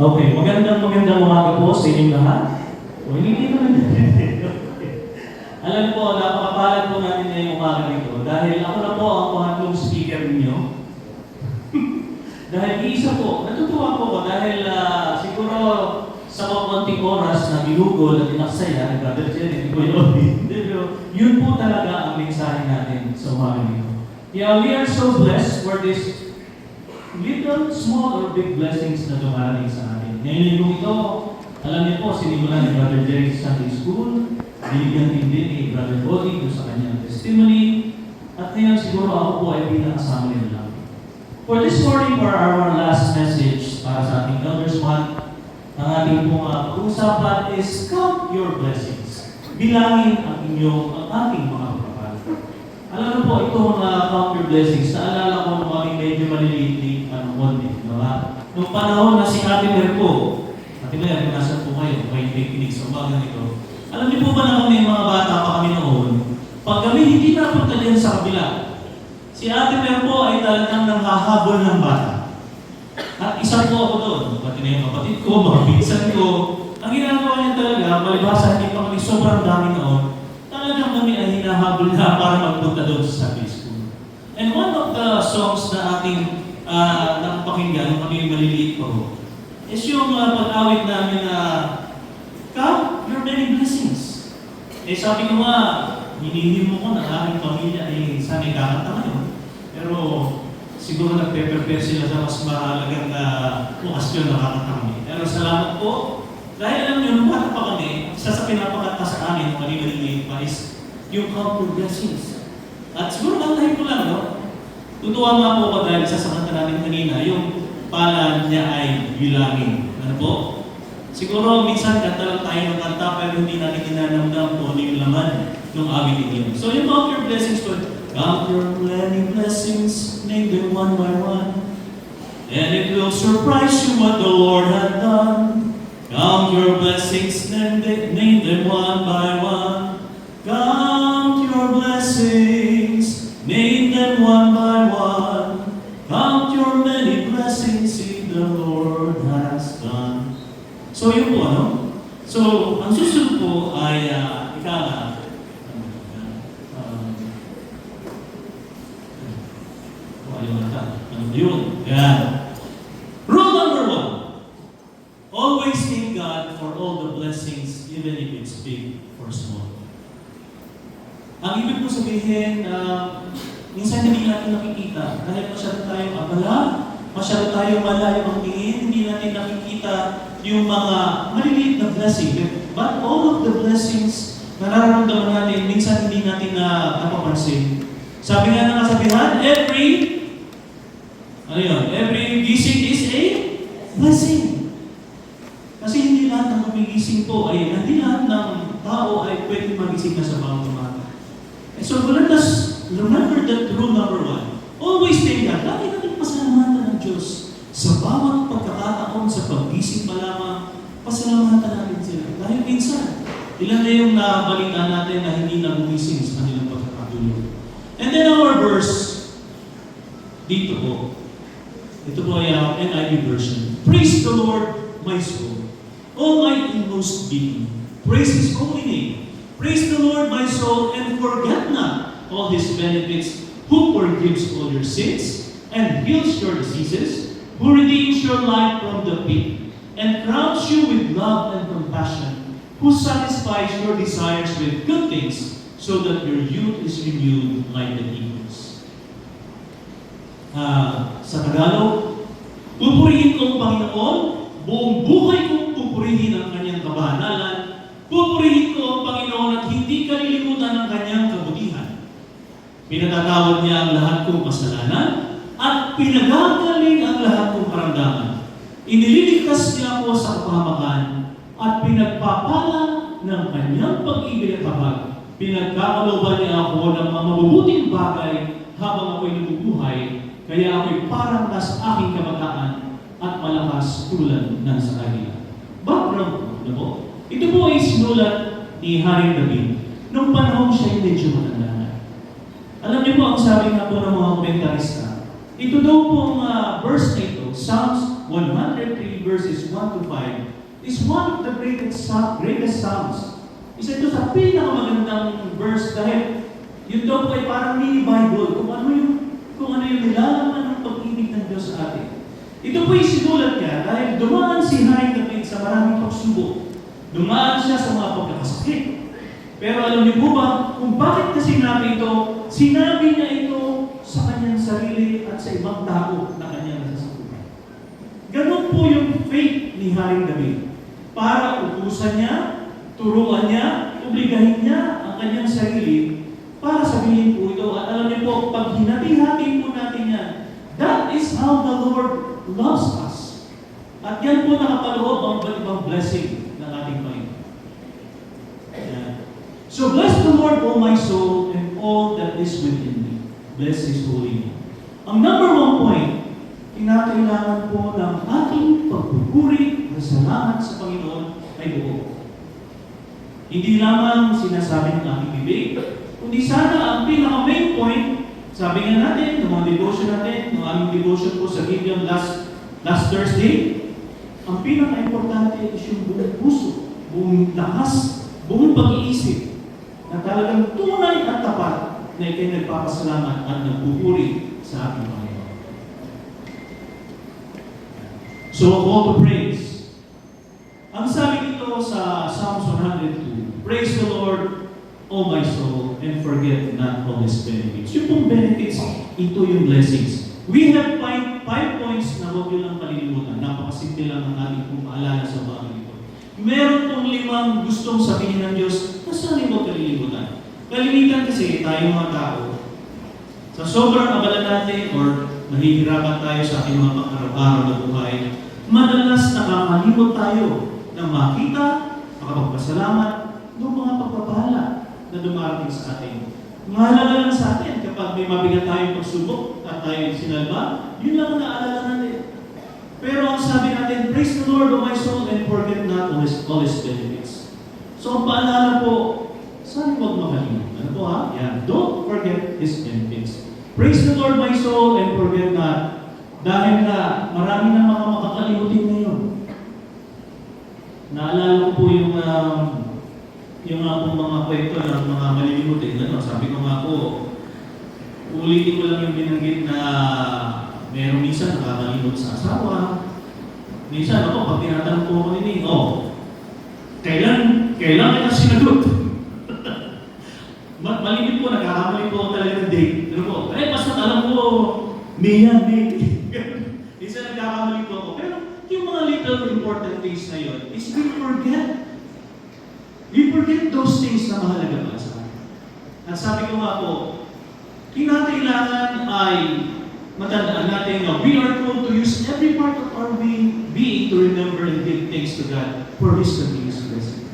Okay, magandang umaga po sa inyong lahat. O, hindi naman. Alam po, napakapalad po natin ngayong umaga nito dahil ako na po ang pangatlong speaker ninyo. Dahil isa po, natutuwa po ko dahil siguro sa mga konting oras na binugol at inaksaya ni Brother Jerry, yun po talaga ang mensahe natin sa umaga nito. Yeah, we are so blessed for this little, small, or big blessings na dumarating sa atin. Ngayon linggo ito, alam niyo po, sinimulan ni Brother Jerry sa Sunday School, binigyan din ni Brother Body kung sa kanyang testimony, at ngayon siguro ako po ay pinakasama nila lang. For this morning, for our last message para sa ating Elders Month, ang ating pong pag-uusapan is count your blessings. Bilangin ang ating mga kapal. Alam mo po, itong count your blessings, naalala ko nung aming medyo maliliit nung panahon na si Ate Mer po, Ate Mer, nasan po kayo? May kinig sa umaga nito. Alam niyo po ba na kami mga bata pa kami noon, pag kami hindi napunta din sa kabila, si Ate Mer po ay talagang nanghahabol ng bata. At isa po ako doon, pati na yung kapatid ko, mga pinsan ko, ang ginagawa niya talaga, malibasa hindi pa kami sobrang dami noon, talagang kami ay hinahabol na para magpunta doon sa Sunday School. And one of the songs na ating nakapakinggan nung kami maliliit po is yung pag-awit namin na count your many blessings. Eh sabi ko nga, hinihimo ko na aking pamilya ay sana'y kakanta ngayon. Pero siguro nagpe-prepare sila sa mas mahalagang okasyon na kakanta kami. Pero salamat po. Dahil alam nyo, nung bata pa kami, isa sa pinapakanta sa amin, kami maliliit pa is yung count your blessings. At siguro kantahin ko lang, no? Tutuwa nga po ko dahil isa sa kanta natin kanina, yung pala niya ay bilangin. Ano po? Siguro minsan kanta lang tayo ng kanta pero hindi natin inanamdam kung ano yung laman ng awitin yun. So yung count your blessings po, count your many blessings, name them one by one, and it will surprise you what the Lord had done. Count your blessings, name them one by one. Count your blessings, name them one by one. Count your many blessings, see the Lord has done. So yun po, ano? So, ang susunod po ay Rule number 1. Always thank God for all the blessings, even if it's big or small. Ang ibig po sabihin, minsan hindi natin nakikita dahil masyado tayong abala, masyado tayong malayo ang tingin, hindi natin nakikita yung mga maliliit na blessing. But all of the blessings na nararamdaman natin, minsan hindi natin napapansin. Sabi nga ng kasabihan, every gising is a blessing. Kasi hindi lahat ng gumigising po hindi lahat ng tao ay pwede magising na sa bawat umaga. So let us remember that rule number 1. Always thank God. Lagi natin pasalamatan ng Diyos. Sa bawat pagkakataon, sa paggising pa lamang, pasalamatan natin sila. Dahil minsan, ilan na yung nabalita natin na hindi na gumising sa kanilang pagkakatulog. And then our verse, dito po. Ito po ay NIV version. Praise the Lord, my soul. All my inmost being. Praise His holy name. Praise the Lord, my soul, and forget not all His benefits, who forgives all your sins, and heals your diseases, who redeems your life from the pit, and crowns you with love and compassion, who satisfies your desires with good things, so that your youth is renewed like the eagles. Sa Tagalog, pupurihin ko ang Panginoon, buong buhay kong pupurihin ang kanyang kabanalan, pupurihin ko ang Panginoon at hindi kalilimutan ang kanyang kabutihan. Pinatatawad niya ang lahat kong kasalanan at pinagagaling ang lahat kong karamdaman. Inililigtas niya ako sa kapahamakan at pinagpapala ng kanyang pag-ibig at habag. Pinagkakalooban niya ako ng mga mabubuting bagay habang ako'y nabubuhay, kaya ako'y parang nasa aking kabataan at malakas tulad ng sa kanila. Background na po. Ito po ay sinulat ni Haring David nung panahon siya medyo matanda na. Alam niyo po ang sabi nga po ng mga komentarista, ito daw pong verse na ito, Psalms 103 verses 1 to 5 is one of the greatest psalms. Isa ito sa pinakamagandang verse dahil yun daw po ay parang mini Bible kung ano yung nilalaman ng pag-ibig ng Diyos sa atin. Ito po yung sinulat niya dahil dumaan si Haring David sa maraming pagsubok. Dumaan siya sa mga pagkakasakit. Pero alam niyo po ba kung bakit na sinabi ito? Sinabi niya ito sa kanyang sarili at sa ibang tao na kanyang nasasakupan. Ganon po yung faith ni Haring David. Para utusan niya, turuan niya, obligahin niya ang kanyang sarili para sabihin po ito. At alam niyo po, pag hinati-hati po natin yan, that is how the Lord loves us. At yan po nakapaloob ang ibang blessing ng ating Panginoon. So bless the Lord, O my soul, and all that is within me. Bless His holy name. Ang number one point, kinakailangan po ng ating pagpupuri at salamat sa Panginoon ay buo. Hindi lamang sinasabi ng aking bibig, kundi sana ang pinaka-main point, sabi nga natin, ng mga devotion natin, ng aming devotion po sa Gideon last Thursday, ang pinaka-importante is yung buong puso, buong lakas, buong pag-iisip, na talagang tunay at tapat na ikay nagpapasalamat at nagpupuri sa ating Panginoon. So, a call to praise. Ang sabi dito sa Psalms 102, praise the Lord, O my soul, and forget not all His benefits. Yung pong benefits, ito yung blessings. We have five points na huwag yun lang palilimutan. Napakasimple lang ang ating pong paalala sa bagay ito. Meron pong 5 gustong sabihin ng Diyos na saan huwag kalilimutan. Kalimitan kasi tayo mga tao, sa sobrang abala natin or nahihirapan tayo sa ating mga pang-araw-araw na buhay, madalas nakakalimot tayo na makita, makapagpasalamat ng mga pagpapala na dumarating sa atin. Mahalaga lang sa atin kapag may mabigat tayong pagsubok at tayo sinalba, yun lang ang naalala natin. Pero ang sabi natin, praise the Lord, O my soul, and forget not all His benefits. So ang paalala po, saan huwag makalimot? Ano po ha? Yan. Don't forget His benefits. Praise the Lord, my soul, and forget not. Dahil na marami na mga makakalimutin ngayon. Naalala ko po yung mga kwento ng mga malilimutin. Ano, sabi ko nga po, ulitin ko lang yung binanggit na meron minsan nakakalimot sa asawa. Minsan ako, pag tinatanong po ako nini, kailan kita sinagot? Malimit po, nakakamali po ako talaga ng date. Ano po? Basta alam ko, May. Minsan nagkakamali po ako. Pero yung mga little important things na yun is we forget. We forget those things na mahalaga para sa akin. At sabi ko nga po, kinakailangan ay matandaan natin na we are told to use every part of our being to remember and give thanks to God for His continuous blessing.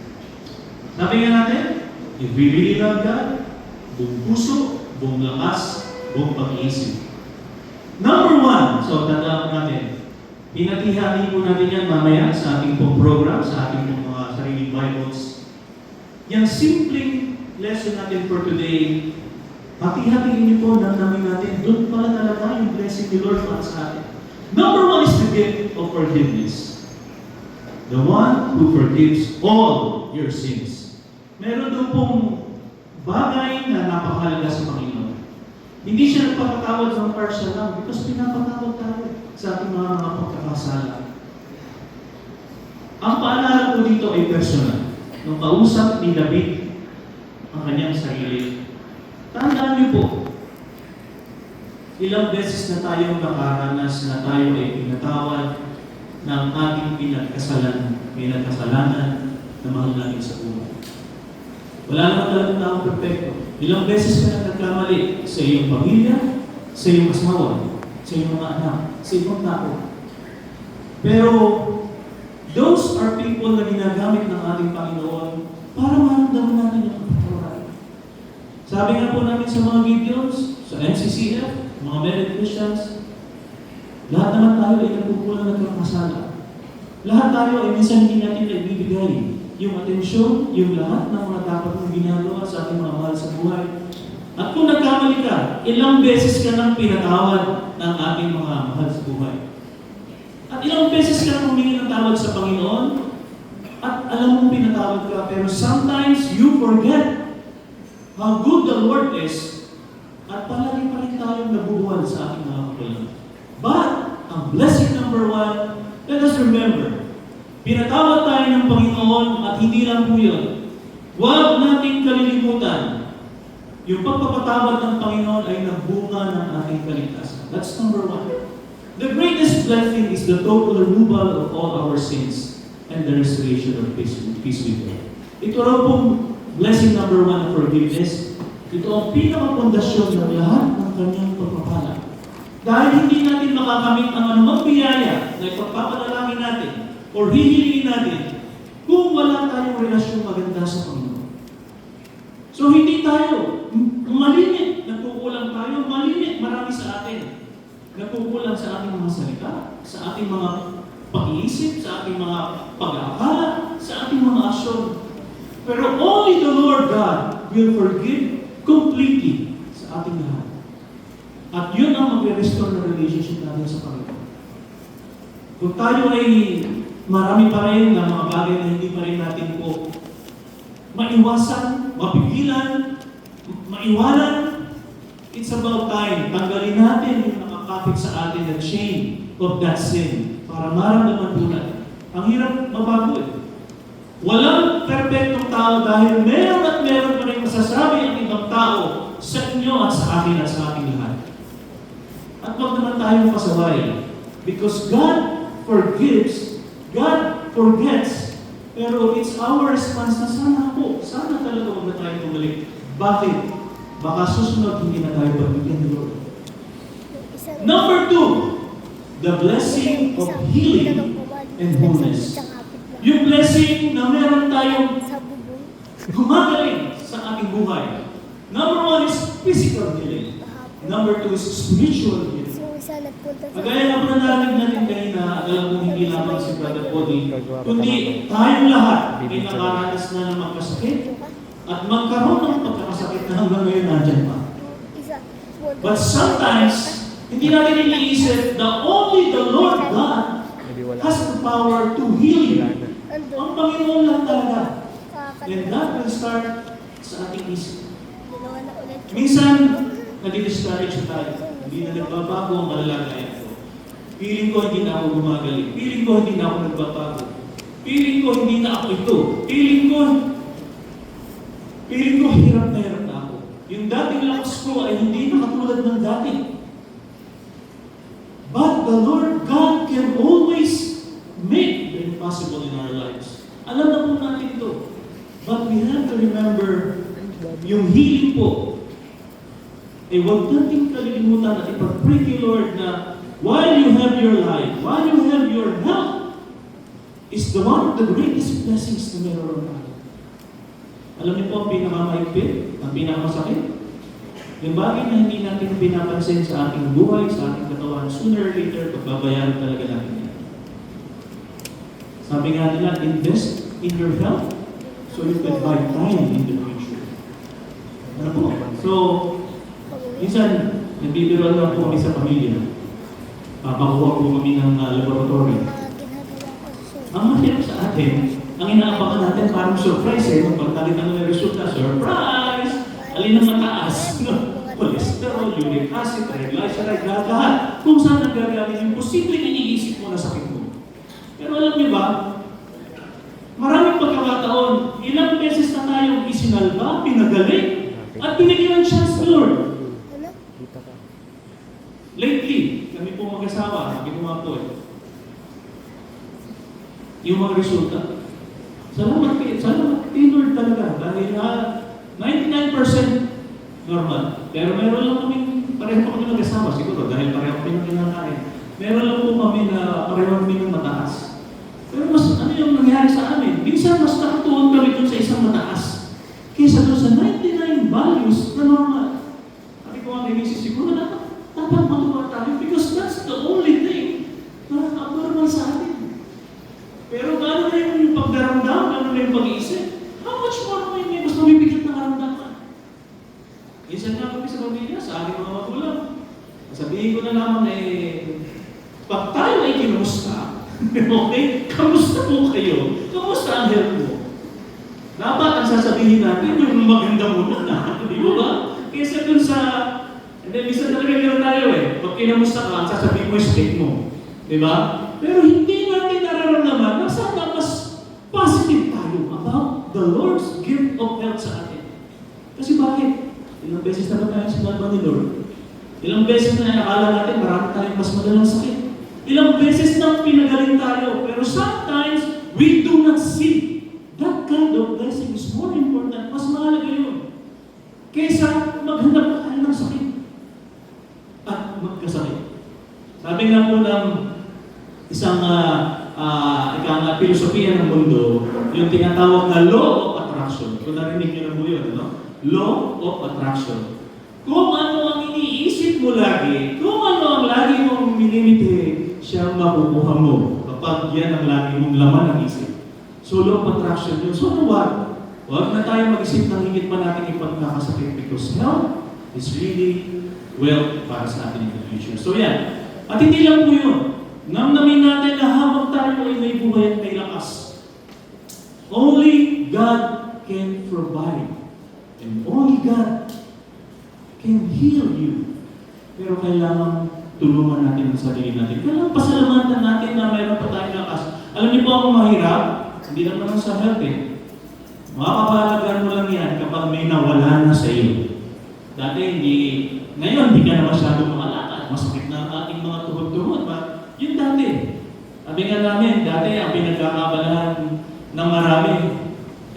Sabi nga natin, if we really love God, buong puso, buong lakas, buong pag-iisip. Number 1, so tandaan natin, hinati-hati po natin yan mamaya sa ating pong program, sa ating pong mga sariling Bibles. Yung simpleng lesson natin for today, hati-hatiin niyo po, namin natin, doon pala talaga yung blessing ni Lord para sa atin. Number 1 is the gift of forgiveness. The one who forgives all your sins. Meron doon pong bagay na napakahalaga sa Panginoon. Hindi siya nagpapatawad ng partial lang because pinapatawad tayo sa ating mga pagkakasala. Ang paalala ko dito ay personal. Nung kausap ni David ang kanyang sarili, tandaan niyo po, ilang beses na tayong nakaranas na tayo ay pinatawad ng ating pinagkasalanan na mahal natin sa buhay. Wala naman talagang tao perfecto. Ilang beses ka na nagkamali sa iyong pamilya, sa iyong asawa, sa iyong mga anak, sa ibang tao. Pero, those are people na ginagamit ng ating Panginoon para maramdaman natin yung kapatawaran. Sabi nga po namin sa mga Gideons, sa NCCF, mga married Christians, lahat naman tayo ay nagpupulang nagkakasala. Lahat tayo ay minsan hindi natin naibibigay yung atensyon, yung lahat ng mga dapat mong ginagawa sa ating mga mahal sa buhay. At kung nagkamali ka, ilang beses ka nang pinatawad ng ating mga mahal sa buhay. At ilang beses ka humingi ng tawad sa Panginoon, at alam mong pinatawad ka, pero sometimes you forget how good the Lord is, at palagi pa rin tayong nabubuhan sa ating mga kapatid. But, ang blessing number 1, let us remember, pinatawad tayo ng Panginoon at hindi lang po yun. Huwag nating kalilimutan, yung pagpapatawad ng Panginoon ay nagbunga ng ating kaligtasan. That's number 1. The greatest blessing is the total removal of all our sins and the restoration of peace with God. Ito raw pong blessing number 1 na forgiveness. Ito ang pinaka-pundasyon ng lahat ng kanyang pagpapala. Dahil hindi natin makakamit ang anumang biyaya na ipagpapanalangin natin o hihilingin natin kung wala tayong relasyon maganda sa Panginoon. So hindi tayo malimit, nagkukulang tayo, malimit marami sa atin. Nagkukulang sa ating mga salita, sa ating mga pag-iisip, sa ating mga pag-aakala, sa ating mga asyon. Pero only the Lord God will forgive completely sa ating lahat. At yun ang mag-restore na relationship natin sa Panginoon. Kung tayo ay marami pa rin na mga bagay na hindi pa rin natin po maiwasan, mapigilan, maiwanan, it's about time. Tanggalin natin yung nakakapit sa atin na chain of that sin para maramdaman po natin. Ang hirap mabago eh. Walang perfectong tao dahil meron at meron pa rin masasabi ang ibang tao sa inyo at sa akin at sa ating lahat. At huwag naman tayong pasaway. Because God forgives, God forgets, pero it's our response na sana talaga huwag na tayo tumalik. Bakit? Baka susunod hindi na tayo pagbigyan ng Lord. Number 2, the blessing of healing and wholeness. Yung blessing na meron tayong gumagaling sa ating buhay. Number 1 is physical healing. Number 2 is spiritual healing. Kagaya na po narinig natin kanina, alam kong hindi lamang si Brother Cody, kundi tayong lahat ay nakaranas na ng magkasakit at magkaroon ng pagkakasakit na hanggang ngayon nandyan pa. But sometimes, hindi natin iniisip na only the Lord God has the power to heal you. Ang Panginoon lang talaga. And that will start sa ating isip. Minsan, nadi-discourage tayo. Hindi na nagbabago ang malalagayan ko. Feeling ko hindi na ako gumagaling. Feeling ko hindi na ako nagbabago. Feeling ko hindi na ako ito. Feeling ko hirap na ako. Yung dating lakas ko ay hindi na katulad ng dati. But the Lord God can always make the impossible in our lives. Alam na po natin ito. But we have to remember yung healing po. Eh, huwag natin kalilimutan at ipag-pray kay Lord na while you have your life, while you have your health, is the one of the greatest blessings na meron natin. Alam niyo po ang pinakamaigpit, ang pinakamasakit? Yung bagay na hindi natin pinapansin sa ating buhay, sa ating katawan, sooner or later, pagbabayaran talaga natin yan. Sabi nga nila, invest in your health so you can buy time in the future. Ano po? So, minsan, nagbibiruan lang po kami sa pamilya. Papakuha po kami ng laboratory. Ang mahirap sa atin, ang inaabangan natin parang surprise eh. Pagtalit ang resulta, surprise! Alin ang mataas? Cholesterol, uric acid, triglyceride, lahat. Kung saan nagagaling yung posibleng iniisip mo na sakit mo. Pero alam niyo ba, maraming pagkakataon, ilang beses na tayong isinalba, pinagaling, at binigyan ng chance ni Lord. Lately, kami po mag-asawa, sabi ko nga po eh, yung mga resulta. Salamat kay Lord talaga. Dahil 99% normal. Pero meron lang kami, pareho pa kami mag-asawa siguro, dahil pareho kami kinakain. Meron lang po kami na pareho kami ng mataas. Pero mas ano yung nangyari sa amin? Minsan mas nakatuon kami dun sa isang mataas kaysa dun sa 99 values na normal. Sabi ko nga kay Mrs. siguro dapat matuwa tayo because that's the only thing na abnormal sa atin. Pero gano'n na yung pagdaramdam, gano'n na yung pag-iisip, how much more naman yung mas mabibigyan ng karamdaman? Minsan nga kami sa pamilya, sa aking mga magulang. Sabihin ko na lamang Pag tayo ay kinumusta, okay, kamusta po kayo? Kamusta ang health mo? Dapat ang sasabihin natin yung maganda muna na, di ba? Kesa dun sa, and then minsan talaga gano'n tayo pag kinamusta ka, sasabihin mo yung state mo. Di ba? Pero hindi natin nararamdaman na sana mas positive tayo about the Lord's gift of health sa atin. Kasi bakit? Ilang beses na ba tayo sinalba ni Lord? Ilang beses na nakala natin marami tayong mas madalang sakit. Ilang beses na pinagaling tayo. Pero sometimes, we do not see that kind of blessing is more important. Mas mahalaga yun. Kaysa maghanap ka tayo ng sakit at magkasakit. Sabi nga po ng isang filosofiya ng mundo, yung tinatawag na law of attraction. Kung narinig nyo na po yun, ano? Law of attraction. Kung ano ang iniisip mo lagi, kung ano ang lagi mong minimiti, siya makukuha mo kapag yan ang lagi mong laman ng isip. So, law of attraction yun. So, what? Huwag na tayo mag-isip ng higit pa natin ipagkakasakit because health is really wealth para sa atin in the future. So, yan. At hindi lang po yun. Namnamin natin na habang tayo ay may buhay at may lakas. Only God can provide. And only God can heal you. Pero kailangan tulungan natin ang sarili natin. Kailangan pasalamatan natin na mayroon pa tayong lakas. Alam niyo po ako mahirap? Hindi naman lang sa health Makakapalagan mo lang yan kapag may nawala na sa iyo. Dati ngayon hindi ka na masyadong makalakad. Masakit na ang ating mga tuhod-tuhod. Yun dati. Sabi nga namin, dati ang pinagkakabalahan ng marami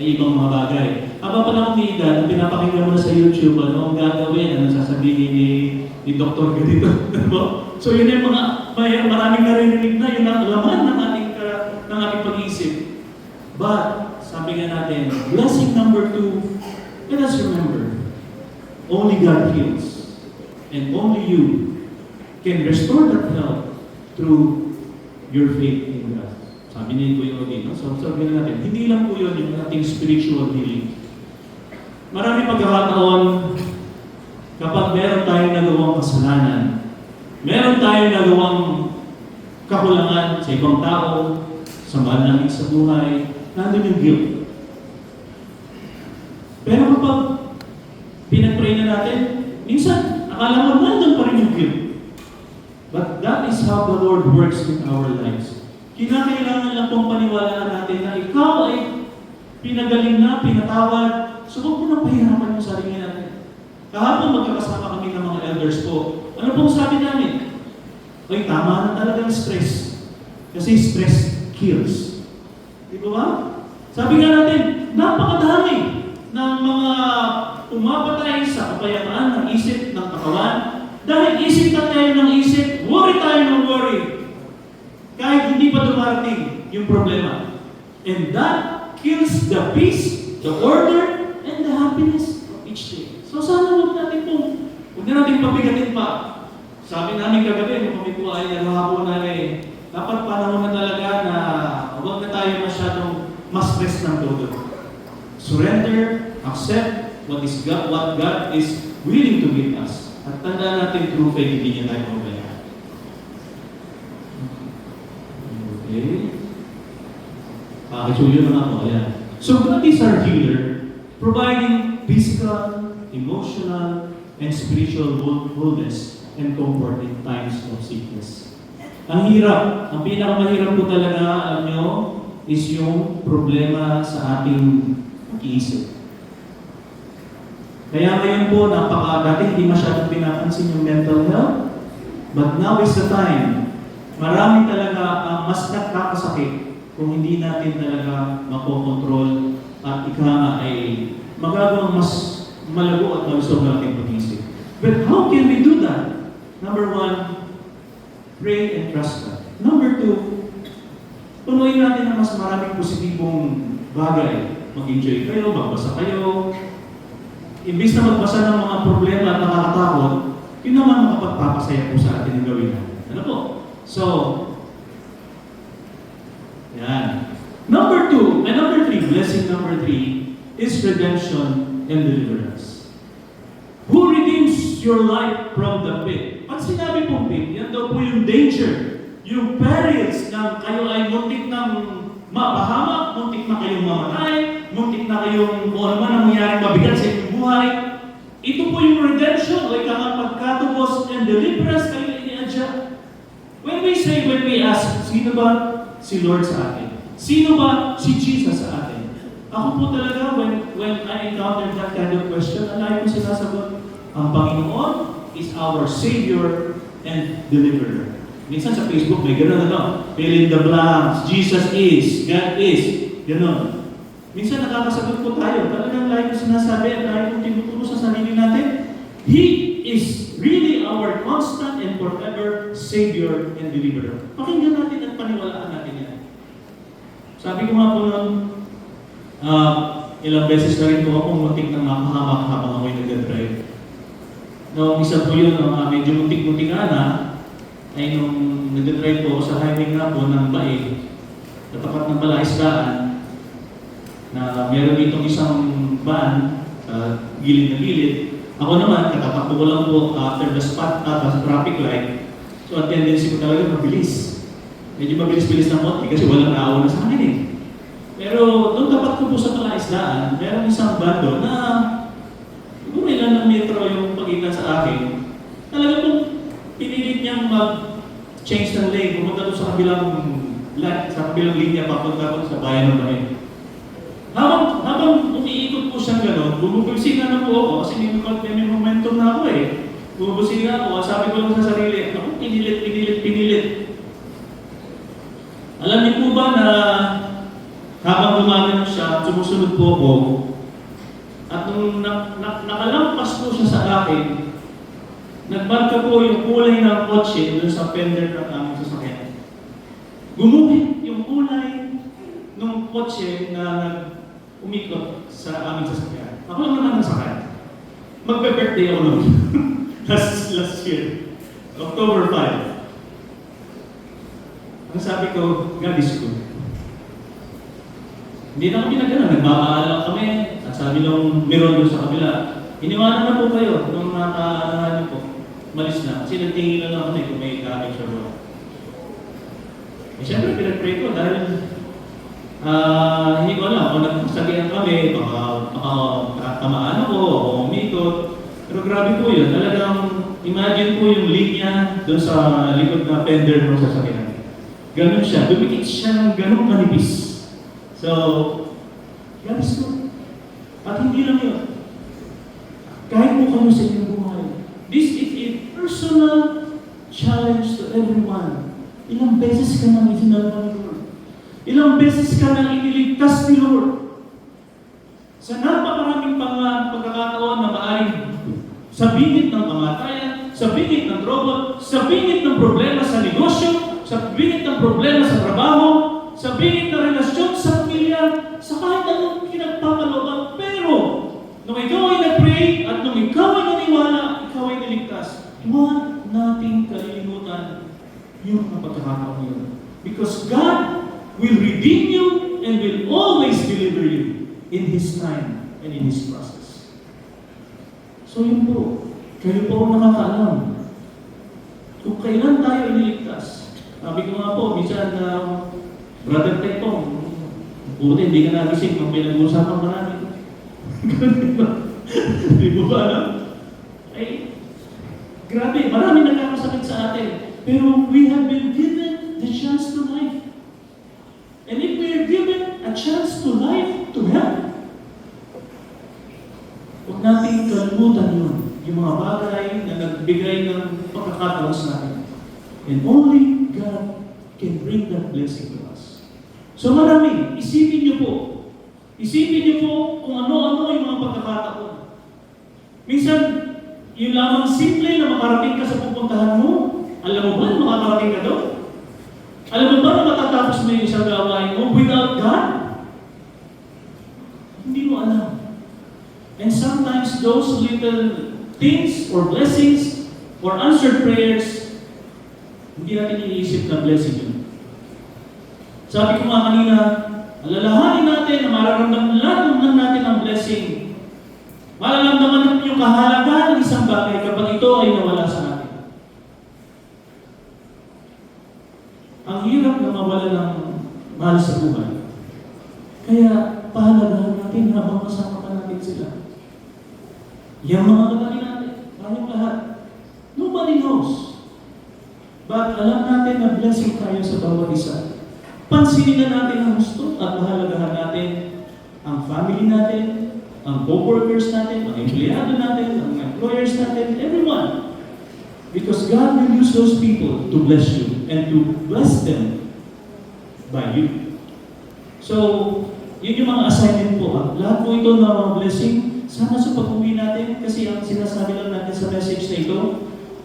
ay ibang mga bagay. Habang pa lang ni Ida, pinapakinggan mo na sa YouTube, ano ang gagawin, ano sasabihin ni Dr. ganito. So yun yung mga maraming narinig na, yun ang laman ng ating pag-iisip. But, sabi nga natin, blessing number 2, let us remember, only God heals. And only you can restore that health through your faith in God. Sabi ni Kuya Odin, so sabi na natin, hindi lang po yun yung ating spiritual healing. Marami pagkakataon, kapag meron tayong nagawang kasalanan, meron tayong nagawang kakulangan sa ibang tao, sa mahal namin sa buhay, nandun yung guilt. Pero kapag pinag-pray na natin, minsan, akala mo nandun pa rin yung guilt. But that is how the Lord works in our lives. Kinakailangan lang pong paniwalaan natin na ikaw ay pinagaling na, pinatawad, so huwag mo na pahirapan yung sarili natin. Kahapon magkakasama kami ng mga elders po. Ano pong sabi namin? Ay, tama na talaga ang stress. Kasi stress kills. Di ba? Sabi nga natin, napakadami ng mga umapatay sa kapayapaan ng isip ng katawan. Dahil isip na tayo ng isip, worry tayo ng worry. Kahit hindi pa dumarating yung problema. And that kills the peace, the order, and the happiness of each day. So sana huwag na natin pabigatin pa. Sabi namin kagabi, nung kami po ay hapon na dapat panahon na talaga na huwag na tayo masyadong ma-stress ng todo. Surrender, accept what God is willing to give us. At tandaan natin through faith, hindi niya tayo mabayaan. Okay. Pakisuyo na ako. Ayan. So God is our healer, providing physical, emotional, and spiritual wholeness and comfort in times of sickness. Ang hirap, ang pinakamahirap po talaga, alam nyo, is yung problema sa ating pag-iisip. Kaya ngayon po, dati hindi masyadong pinapansin yung mental health, but now is the time. Marami talaga ang mas nakakasakit kung hindi natin talaga makokontrol at ika ay magagawang mas malago at malusog na ating pag-iisip. But how can we do that? Number 1, pray and trust God. Number 2, punuin natin ng mas maraming positibong bagay. Mag-enjoy kayo, magbasa kayo. Imbis na magbasa ng mga problema at nakakatakot, yun naman makapagpapasaya po sa atin ang gawin natin. Ano po? So, yan. Number 3, blessing number 3, is redemption and deliverance. Who redeems your life from the pit? Pag sinabi pong pit, yan daw po yung danger, yung perils na kayo ay muntik ng mapahamak, muntik na kayong mamatay, muntik na kayong kung ano man ang mangyaring mabigat sa inyong buhay. Ito po yung redemption o ikang pagkatubos and deliverance kayo iniadya. When we ask, sino ba si Lord sa atin? Sino ba si Jesus sa atin? Ako po talaga, when I encounter that kind of question, alay ko sinasagot, ang Panginoon is our Savior and Deliverer. Minsan sa Facebook may gano'n fill in the blanks, Jesus is, God is, gano'n. Minsan nakakasagot po tayo, talagang lagi ko sinasabi, lagi kong tinuturo sa sarili natin, He is really our constant and forever Savior and Deliverer. Pakinggan natin at paniwalaan natin yan. Sabi ko nga po noon, ilang beses na rin po akong muntik ng makahamak habang ako'y nag-drive. Noong isa po yun, medyo muntik-muntik na, ay nung nag-drive po ako sa highway nga po ng Bae, natapat ng Balaisdaan, na meron ditong isang van, gilid na gilid. Ako naman, katatakbo ko lang po after the spot at traffic light. So, ang tendency ko talaga mabilis. Medyo mabilis-bilis ng konti kasi walang naawa na sa akin eh. Pero doon tapat ko po sa Balaisdaan, meron isang van doon na kung ilan ng metro yung pagitan sa akin, talaga pong pinilit niyang mag-change ng lane, pumunta doon sa kabilang linya papunta ko sa bayan ng Bae. Habang umiikot po siyang gano'n, bumubusina na po ako kasi may momentum na ako eh. Bumubusina ako, sabi ko lang sa sarili, ako pinilit. Alam niyo po ba na habang gumagano siya, sumusunod po ako, at nung nakalampas po siya sa akin, nagmarka po yung kulay ng kotse doon sa fender ng aming sasakyan. Gumuhit yung kulay ng kotse na umikot sa aming sasakyan. Ako lang naman nasakay. Magbe-birthday ako noon. last year. October 5. Ang sabi ko, God is good. Hindi na kami nagmamaalam kami. At sabi nung meron doon sa kabila, iniwanan na po kayo nung nakaanan niyo po. Malis na. Kasi nagtingin lang kami kung may gamit siya doon. Eh, siyempre, pinag-pray ko dahil hindi ko alam kung nagsasabihan kami, baka tamaan ako o umikot. Pero grabe po yun. Talagang imagine po yung linya doon sa likod na fender ng sasakyan. Ganun siya. Dumikit siya ng ganun manipis. So, God is good. At hindi lang yun. Kahit po kayo sa inyong buhay, this is a personal challenge to everyone. Ilang beses ka nang isinalba ni Lord. Ilang beses ka nang iniligtas ni Lord. Sa napakaraming pagkakataon na maaaring sa bingit ng kamatayan, sa bingit ng trouble, sa bingit ng problema sa negosyo, sa bingit ng problema sa trabaho, sa bingit ng relasyon sa pamilya, sa kahit anong pinagpapalooban. Pero, nung ikaw ay nag-pray at nung ikaw ay naniwala, ikaw ay niligtas, huwag nating kalilimutan yung mga pagkakataon yun. Because God will redeem you and will always deliver you in His time and in His process. So yun po, kayo po ang nakakaalam. Kung kailan tayo iniligtas, sabi ko nga po, minsan Brother Tetong, buti hindi ka nagising kung may nag-uusapan ka namin. Ganun ba? Di ba ba alam? Ay, grabe, marami nagkakasakit sa atin. Pero we have been given the chance to life. And if we are given a chance to life, to help, huwag natin kalimutan yun. Yung mga bagay na nagbigay ng pagkakataon sa atin. And only God can bring that blessing to us. So marami, isipin niyo po. Isipin niyo po kung ano-ano yung mga pagkakataon. Minsan, yung lamang simple na makarating ka sa pupuntahan mo, alam mo ba na makakarating ka doon? Alam mo ba na matatapos mo yung isang gawain mo without God? Hindi mo alam. And sometimes those little things or blessings or answered prayers, hindi natin iniisip na blessing yun. Sabi ko nga kanina, alalahanin natin na mararamdaman natin ang blessing. Mararamdaman natin yung kahalagaan ng isang bagay kapag ito ay nawala sa atin. mahal sa buhay. Kaya pahalagahan natin habang kasama pa natin sila. Yung mga kapatid natin, tayong lahat. Nobody knows. But alam natin na blessing tayo sa bawat isa. Pansinin na natin ang gusto at pahalagahan natin ang family natin, ang co-workers natin, ang empleyado natin, ang employers natin, everyone. Because God will use those people to bless you and to bless them by you. So, yun yung mga assignment po. Lahat po ito na mga blessing, sana sa pag-uwi natin, kasi ang sinasabi lang natin sa message na ito,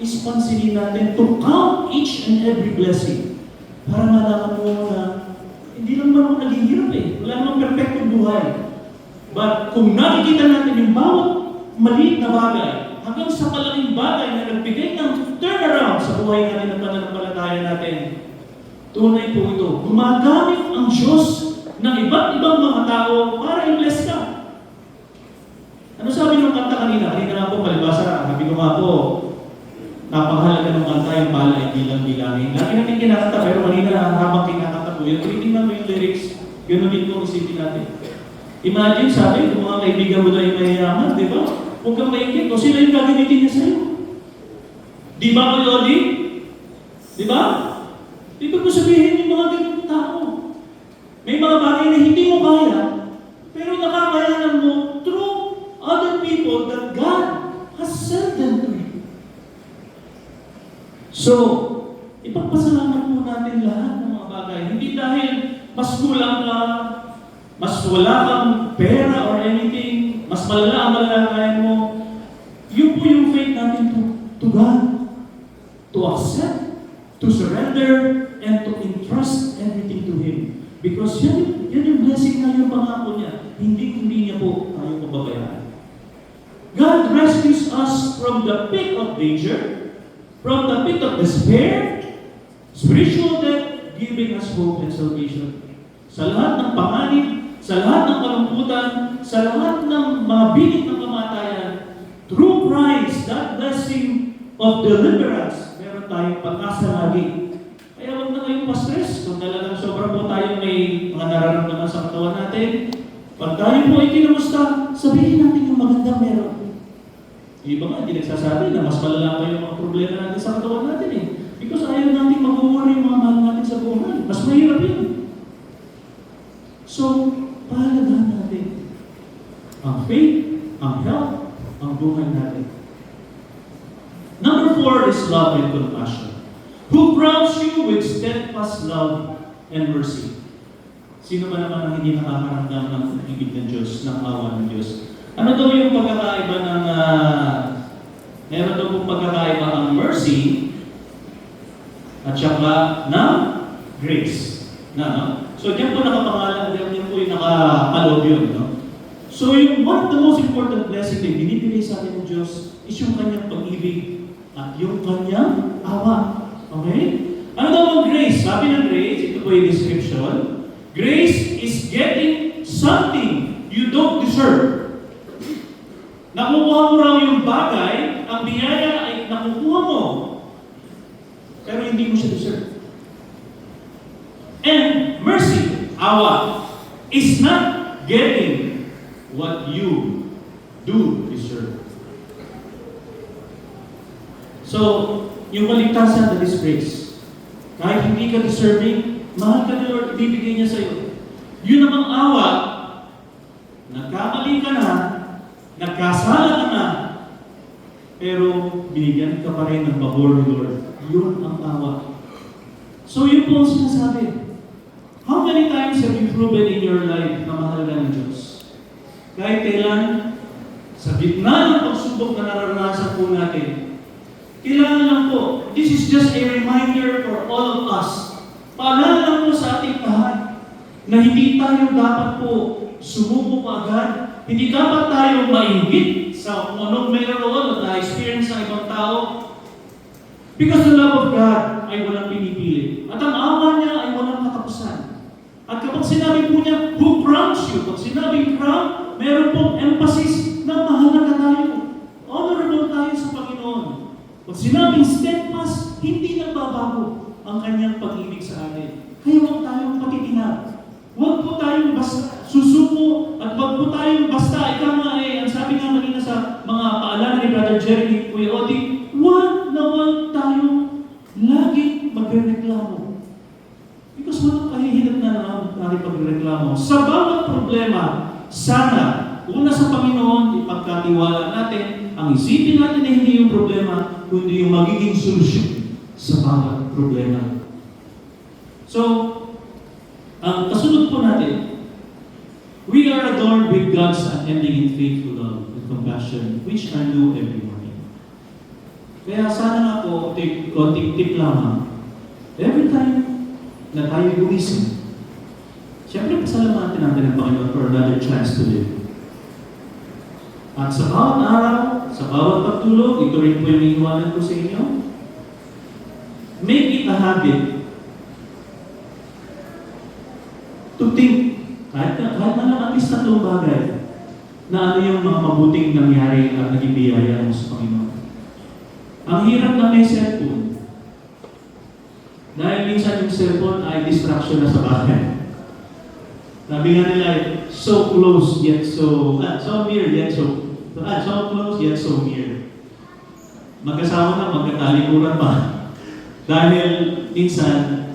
is pansinin natin to count each and every blessing. Para malaman mo na hindi lang naman naghihirap eh. Wala namang perfectong buhay. But kung nakikita natin yung bawat maliit na bagay, hanggang sa malaking bagay na nagbigay ng turnaround sa buhay natin at pananampalataya natin, tunay po ito. Gumagamit ang Diyos ng iba't ibang mga tao para i-bless ka. Ano sabi ng kanta kanina? Kanina nga po, palibasa. Sabi ko nga po, napakahalaga ng kanta yung pala ay bilang-bilangin. Lagi natin kinakanta, pero kanina habang kinakanta po, yung tinitingnan mo yung lyrics, gano'n din po isipin natin. Imagine, sabi, kung mga kaibigan mo na yung mayayaman, di ba? Huwag kang maingit, o sila yung gagamitin niya sa'yo. Di ba, Kuya Odi? Di ba? Ibig ko sabihin yung mga ganyan tao. May mga bagay na hindi mo kaya, pero nakakayanan mo through other people that God has sent them to you. So, ipagpasalamat po natin lahat ng mga bagay. Hindi dahil mas kulang ka, mas wala kang pera or anything, mas malala ang malalakayan mo. Yun po yung faith natin to God. To accept, to surrender, and to entrust everything to Him. Because yan yung blessing na yung pangako niya. Hindi niya po tayo pababayaan. God rescues us from the pit of danger, from the pit of despair, spiritual death, giving us hope and salvation. Sa lahat ng panganib, sa lahat ng kalungkutan, sa lahat ng mga binig ng kamatayan, through Christ, that blessing of deliverance, meron tayong pag-asa lagi. Kaya huwag na kayong pa-stress kung talagang sobrang po tayo may mga nararamdaman sa katawan natin. Pag tayo po ay kinamusta, sabihin natin yung magandang meron. Iba nga, hindi nagsasabi na mas malala pa yung mga problema natin sa katawan natin eh. Because ayaw natin mag-uwari yung mga mahal natin sa buhay. Mas mahirap yun. So, pahalagahan natin ang faith, ang health, ang buhay natin. Number 4 is love and compassion. Who crowns you with steadfast love and mercy? Sino ba naman ang hindi nakakaramdam ng ibig ng Diyos, ng awa ng Diyos? Ano daw yung pagkakaiba ng, meron daw pong pagkakaiba ang mercy at saka ng grace. So, diyan po nakapangalan, diyan po yung nakapaloob yun. No? So, yung one of the most important blessing na binibigay sa atin ng Diyos is yung kanyang pag-ibig at yung kanyang awa. Okay? Ano daw ang grace? Sabi ng grace, ito po yung description. Grace is getting something you don't deserve. Nakukuha mo raw yung bagay, ang biyaya ay nakukuha mo. Pero hindi mo siya deserve. And mercy, awa, is not getting what you do deserve. So, yung kaligtasan, that is grace. Kahit hindi ka deserving, mahal ka ni Lord, ibibigay niya sa'yo. Yun namang awa, nagkamali ka na, nagkasala ka na, pero binigyan ka pa rin ng pabor ni Lord. Yun ang awa. So yun po ang sinasabi. How many times have you proven in your life na mahal ka ng Diyos? Kahit kailan, sa gitna ng pagsubok na nararanasan po natin, kailangan lang po, this is just a reminder for all of us. Paalala lang po sa ating lahat na hindi tayo dapat po sumuko agad. Hindi dapat tayo mainggit sa kung anong meron at na-experience ng ibang tao. Because the love of God ay walang pinipili. At ang awa niya ay walang katapusan. At kapag sinabi po niya, who crowns you? Pag sinabing crown, meron pong emphasis na mahalaga tayo. Honorable tayo sa Panginoon. Pag sinabing steadfast, hindi nagbabago ang kanyang pag-ibig sa atin. Kaya huwag tayong patitinag. Huwag po tayong basta susuko at huwag po tayong basta, ikaw nga ang sabi nga kanina sa mga paalala ni Brother Jerry, ni Kuya Odi, huwag tayong lagi magreklamo. Because walang kahihinat na natin pagreklamo. Sa bawat problema, sana, una sa Panginoon, ipagkatiwala natin, ang isipin natin na hindi yung problema, kundi yung magiging solusyon sa bawat problema. So, ang kasunod po natin, we are adorned with God's unending and faithful love and compassion, which are new every morning. Kaya sana nga po, konting tip lamang, every time na tayo gumising, siyempre pasalamatan natin ang Panginoon for another chance to live. At sa bawat araw, sa bawat pagtulog, ito rin po yung iniwanan ko sa inyo, make it a habit to think, kahit na lang at least tatlong bagay, na ano yung mga mabuting nangyari at naging biyaya mo sa Panginoon. Ang hirap na may cellphone, dahil minsan yung cellphone ay distraction na sa bahay. Sabi nga nila, so close yet so near yet so close yet so near. Magkasama na, magkatalikuran pa. Dahil minsan,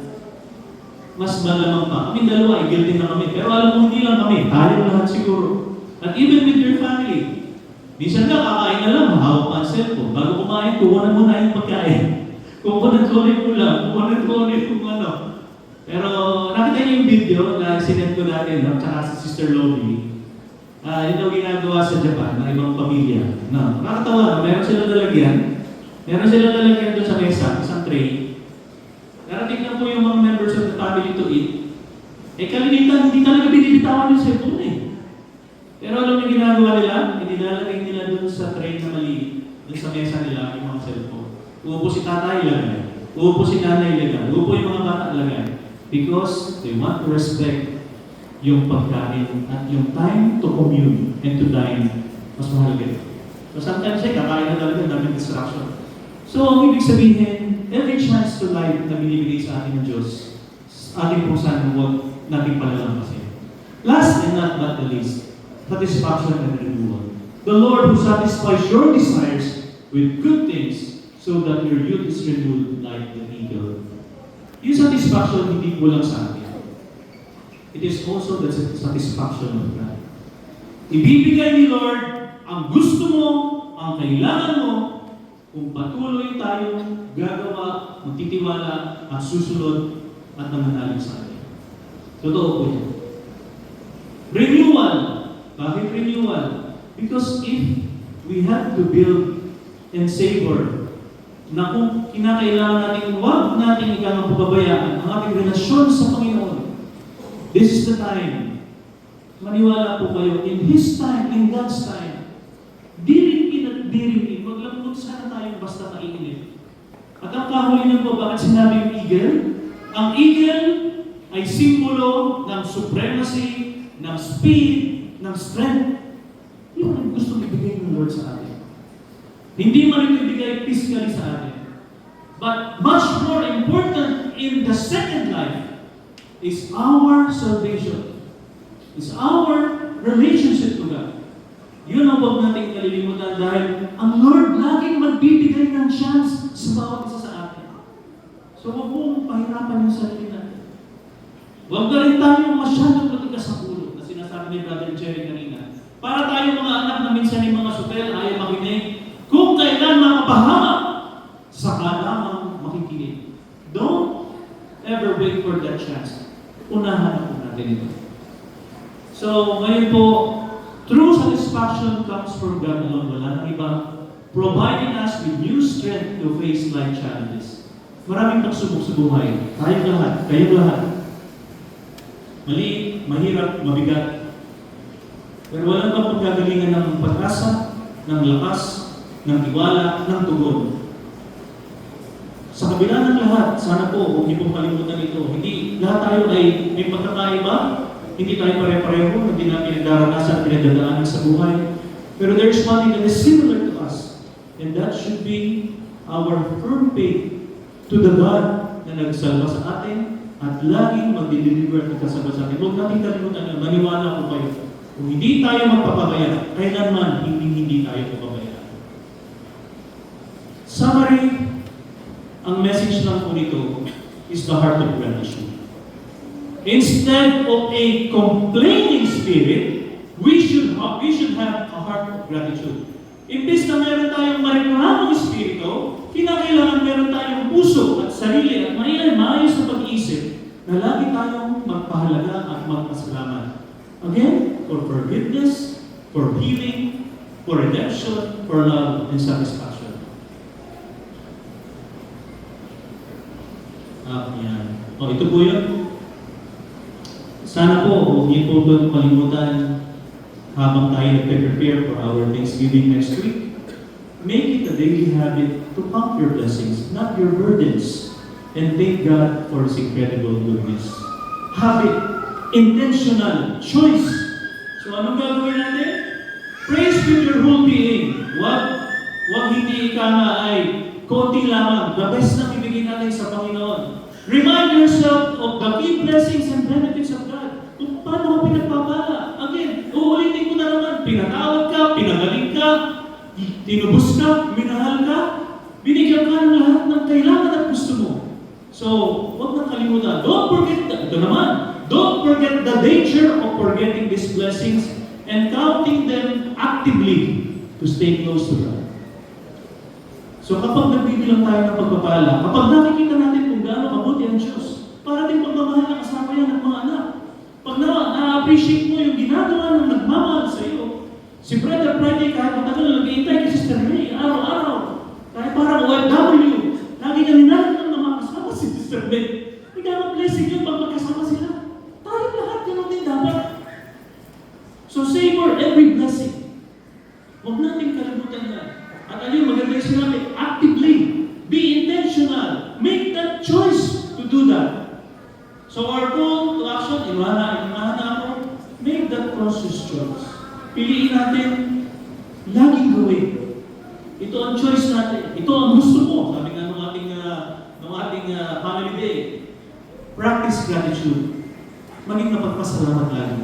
mas malamang pa. Kami dalawa, guilty na kami. Pero alam mo, hindi lang kami. Tayo lahat siguro. At even with your family. Minsan ka, kakain na lang, mahawak pa ang cellphone. Bago kumain, kukunan mo na yung pagkain. Kukunan mo lang, kukunan kung ano. Pero nakita niyo yung video na sinend ko natin, tsaka si Sister Lovey. Yun daw ginagawa sa Japan, ng ibang pamilya. Nakakatawa, meron silang lalagyan. Meron silang lalagyan doon sa mesa, isang tray. Narating na po yung mga members of the family to eat. Kalimitan, hindi talaga binibitawan yung cellphone eh. Pero alam yung ginagawa nila? Inilalagay nila doon sa tray na maliit, doon sa mesa nila, yung mga cellphone. Uupo si tatay ilagay. Uupo si nanay ilagay. Uupo yung mga bata ilagay. Because they want to respect yung pagkain at yung time to commune and to dine. Mas mahalaga. So sometimes kakain na talaga, daming distraction. So, ang ibig sabihin, every chance to life na binibigay sa atin ng Diyos, ating kung saan huwag nating palalampasin. Last and not but the least, satisfaction and renewal. The Lord who satisfies your desires with good things so that your youth is renewed like the eagle. Yung satisfaction hindi kulang sa atin. It is also the satisfaction of God. Ibibigay ni Lord ang gusto mo, ang kailangan mo, kung patuloy tayong gagawa, magtitiwala, at susunod, at nananalig sa atin. Totoo po yan. Renewal. Bakit renewal? Because if we have to build and savor na kung kinakailangan natin, huwag natin ikaw pababayaan ang ating relasyon sa Panginoon. This is the time. Maniwala po kayo, in His time, in God's time, diringin at diringin, wag lang po sana tayong basta mainit. At ang kahulingan po, bakit sinabi yung eagle? Ang eagle ay simbolo ng supremacy, ng speed, ng strength. Yun ang gusto ibigay ng Lord sa atin. Hindi man ito ibigay physically sa atin. But much more important in the second life is our salvation. Is our relationship to God. Yun ang huwag natin kalilimutan dahil ang Lord laging magbibigay ng chance sa bawat isa sa atin. So huwag mong pahirapan yung sarili natin. Huwag na rin tayo masyadong matigas sa ulo na sinasabi ni Brother Jerry kanina. Para tayo mga anak na minsan yung mga sutel ayaw makinig. Kung kailan makapahamak, saka lamang makikinig. Don't ever wait for that chance. Unahan po natin ito. So, ngayon po, true satisfaction comes from God alone. Wala nang iba. Providing us with new strength to face life challenges. Maraming pagsubok sa buhay. Tayong lahat, kayong lahat. Maliit, mahirap, mabigat. Pero walang bang paggagalingan ng pag-asa, ng lakas, ng tiwala, ng tugon. Sa kabila ng lahat, sana po, huwag niyo pong kalimutan ito. Hindi lahat tayo ay may pagkakaiba. Hindi tayo pare-pareho, hindi natin nagdaranasan, pinagdadaanan sa buhay. Pero there is one thing that is similar to us. And that should be our firm faith to the God na nagsalva sa atin, at laging mag-deliver at magkasama sa atin. Huwag natin kalimutan na maniwala po kayo. Kung hindi tayo magpapabaya, kailanman hindi tayo papabayaan. Summary, ang message lang po nito is the heart of gratitude. Instead of a complaining spirit, we should have a heart of gratitude. Imbis na meron tayong mareklamong espiritu, kinakailangan meron tayong puso at sarili at maayos na pag-iisip na lagi tayong magpahalaga at magpasalamat. Again, for forgiveness, for healing, for redemption, for love and satisfaction. Yan. Ito po yun. Sana po, huwag niyo po ito malimutan habang tayo nagpe-prepare for our Thanksgiving next week. Make it a daily habit to count your blessings, not your burdens, and thank God for His incredible goodness. Habit, intentional, choice. So anong gagawin natin? Praise with your whole being. Wag hindi ika nga ay konti lamang. The best na bibigyan natin sa Panginoon. Remind yourself of the key blessings and benefits of God. Kung paano ka pinagpapala. Again, uulitin ko na naman. Pinatawad ka, pinagaling ka, tinubos ka, minahal ka, binigyan ka ng lahat ng kailangan at gusto mo. So, huwag nang kalimutan. Don't forget the danger of forgetting these blessings and counting them actively to stay close to God. So kapag nagbibilang tayo ng pagpapala, kapag nakikita natin kung gaano kabuti ang Diyos, para din pagmamahal na kasama yan ng mga anak. Pag na-appreciate mo yung ginagawa ng nagmamahal sa iyo, si Brother Friday kahit matagal na nag-iintay kay Sister May, araw-araw, kahit parang OFW, lagi niya ninanong na makasama si Sister May. May gano'ng blessing yun pag magkasama sila. Tayo lahat, gano'n din dapat. So savor every blessing. Huwag natin kalimutan na. At ayun, maganda yung sinabi, actively, be intentional, make that choice to do that. So our call to action, inunahan ako, make that conscious choice. Piliin natin, laging gawin. Ito ang choice natin. Ito ang gusto mo. Sabi nga ng ating family day. Practice gratitude. Maging napagpasalamat lagi.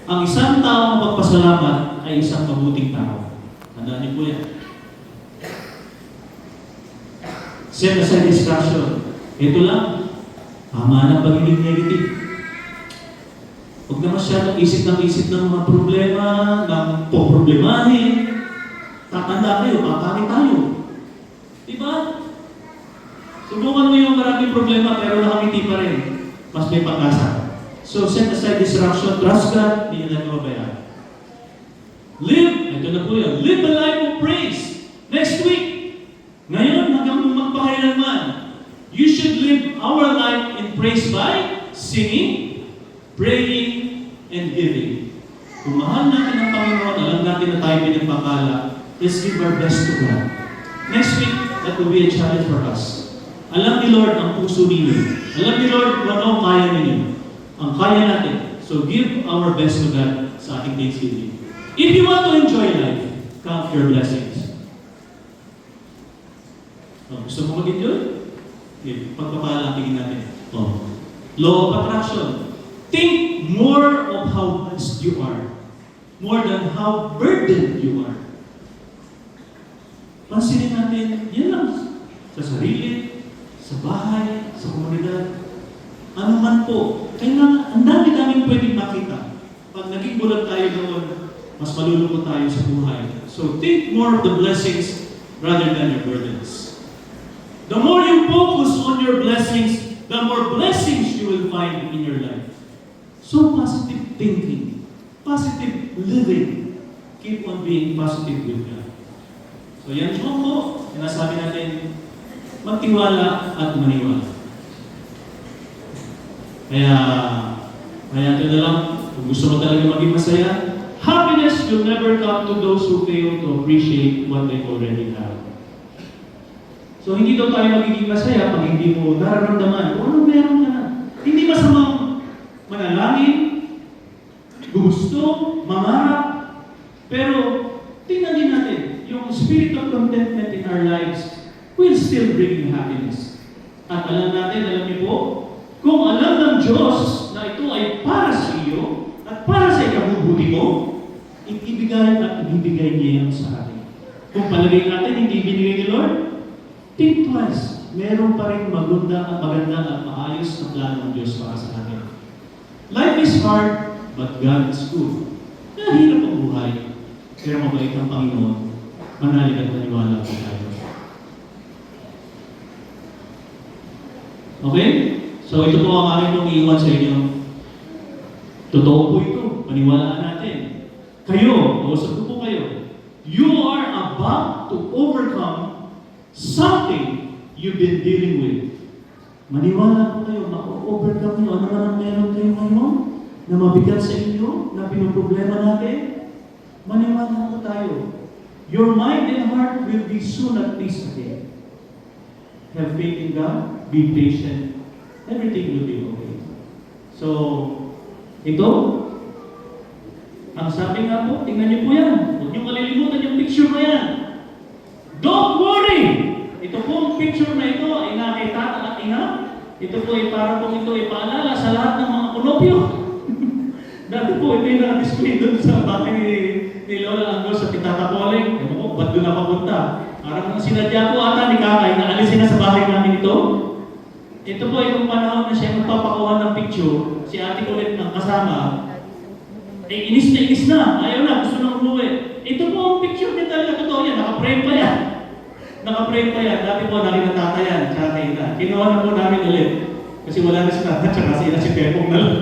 Ang isang taong magpasalamat ay isang mabuting tao. Tandaan niyo po yan. Set aside distraction. Ito lang. Tama na pagiging negative. Huwag na masyadong isip ng mga problema, ng poproblemahin. Tatanda kayo, papakit tayo. Diba? Subukan mo yung maraming problema pero nakangiti pa rin. Mas may pag-asa. So set aside distraction, trust God, hindi nyo lang mabayaan. Live, ito na po yan, live a life of praise. Next week, ngayon hanggang magpakailanman, you should live our life in praise by singing, praying, and giving. Kung mahal natin ang Panginoon, alam natin na tayo pinagpapala, let's give our best to God. Next week, that will be a challenge for us. Alam ni Lord ang puso ninyo. Alam ni Lord kung ano kaya ninyo. Ang kaya natin. So give our best to God sa ating Thanksgiving. If you want to enjoy life, count your blessings. Gusto mo mag-enjoy? Okay, pagpapala tingin natin. Law of attraction. Think more of how blessed you are. More than how burdened you are. Pansinin natin, yan lang. Sa sarili, sa bahay, sa komunidad. Ano man po. Kaya ang dami-daming pwedeng makita. Pag naging bulag tayo doon, mas malulungkot tayo sa buhay. So think more of the blessings rather than your burdens. The more you focus on your blessings, the more blessings you will find in your life. So positive thinking, positive living, keep on being positive with God. So yan po, sinasabi natin, magtiwala at maniwala. Kaya ito na lang, kung gusto mo talaga maging masaya, happiness will never come to those who fail to appreciate what they already have. So hindi daw tayo magiging masaya pag hindi mo nararamdaman kung anong meron ka na. Hindi masamang manalangin, gusto, mangarap, pero tingnan din natin, yung spirit of contentment in our lives will still bring you happiness. At alam niyo po, Kung alam ng Diyos na ito ay para sa iyo at para sa ikabubuti mo, ibigay at ibibigay niya yan sa atin. Kung palagay natin hindi binigay ni Lord, think twice. Meron pa rin maganda at maayos na plano ng Diyos para sa atin. Life is hard, but God is good. Hirap ang buhay, pero mabait ang Panginoon. Manalig at maniwala po tayo. Okay? So ito po ang aking pong iiwan sa inyo. Totoo po ito. Paniwalaan natin. Kayo, kausap ko po kayo. You are about to overcome something you've been dealing with. Maniwala po kayo, ma-overcome nyo. Ano man ang meron kayo ngayon na mabigat sa inyo, na pinoproblema natin. Maniwala po tayo. Your mind and heart will be soon at peace again. Have faith in God, be patient, everything will be okay. So, ito, ang sabi nga po, tingnan niyo po yan. Huwag niyo kalilimutan yung picture na yan. Don't worry! Ito po ang picture na ito ay kay tata at ina. Ito po ay para po ito ay paalala sa lahat ng mga konopyo. Dati po ito yung na-display doon sa bahay ni Lola Anggol sa Pitata Poling. Ewan ko, ba't doon napapunta? Parang sinadya po ata ni Kakay na alisin na sa bahay namin ito. Ito po itong panahon na siya magpapakuha ng picture, si ate ulit ng kasama, inis na, ayaw na, gusto nang umuwi. Ito po ang picture niya talaga, totoo yan, naka-frame pa yan. Naka-frame pa yan, dati po nakinatata yan, tsaka ina. Kinuha na po namin ulit, kasi wala na si Tata, tsaka si Pepong na lang.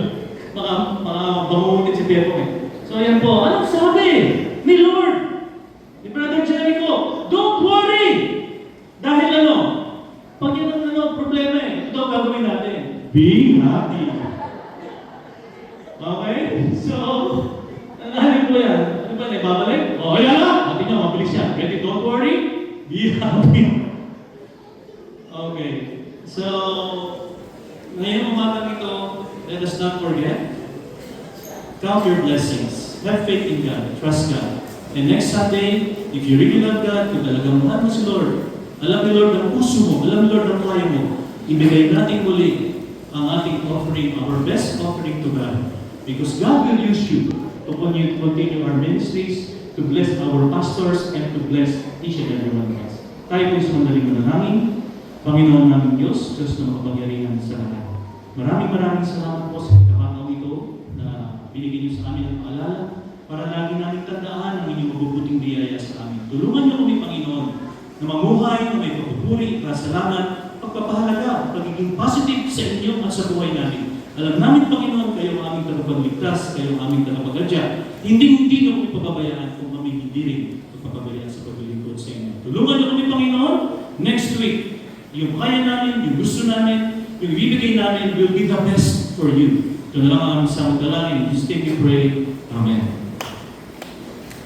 Bangungutin si Pepong eh. So yan po, anong sabi ni Lord? Ni Brother Jericho, don't worry! Dahil ano? Pag yan ang problema eh, ito ang gagawin natin. Be happy. Okay? So, nanahin po yan. Ano ba, babalik? O, kaya na! Sabi niya, mabilis yan. Ready, don't worry. Be happy. Okay. So, ngayon umagang ito, let us not forget. Count your blessings. Have faith in God. Trust God. And next Sunday, if you really love God, kung talagang mahal mo si Lord, alam ni Lord ang puso mo, alam ni Lord ang kaya mo, ibigay natin muli ang ating offering, our best offering to God. Because God will use you to continue our ministries, to bless our pastors, and to bless each and every one of us. Tayo po sumandaling manalangin. Panginoon namin Diyos, Diyos na makapangyarihan sa lahat. Maraming salamat po sa pagkakataon ito na binigyan niyo sa amin ang paalala para lagi namin tandaan ang inyong mabubuting biyaya sa amin. Tulungan niyo kami, Panginoon, na mamuhay na may pagpupuri, kasalanan, pagpapahalaga, pagiging positive sa inyo at sa buhay namin. Alam namin, Panginoon, kayo ang aming tagapagligtas, kayo ang aming tagapagadya. Hindi niyo kami pababayaan kung kami hindi rin pagpapabayaan sa paglilingkod sa inyo. Tulungan niyo kami, Panginoon, next week. Yung kaya namin, yung gusto namin, yung ibibigay namin will be the best for you. Ito na lang ang aming samang dalangin. In His name we pray. Amen.